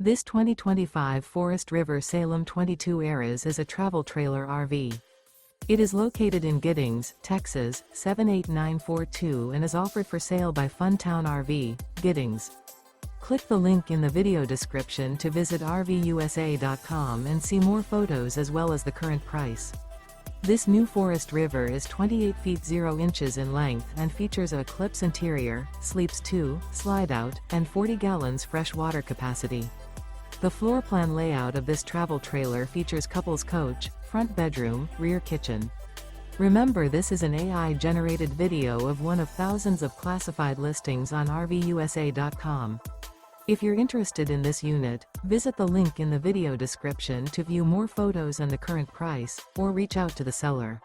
This 2025 Forest River Salem 22 Eras is a travel trailer RV. It is located in Giddings, Texas, 78942 and is offered for sale by Funtown RV, Giddings. Click the link in the video description to visit RVUSA.com and see more photos as well as the current price. This new Forest River is 28 feet 0 inches in length and features a ECLIPSE interior, sleeps 2, Slideout, and 40 gallons fresh water capacity. The floor plan layout of this travel trailer features couples coach, front bedroom, rear kitchen. Remember, this is an AI-generated video of one of thousands of classified listings on RVUSA.com. If you're interested in this unit, visit the link in the video description to view more photos and the current price, or reach out to the seller.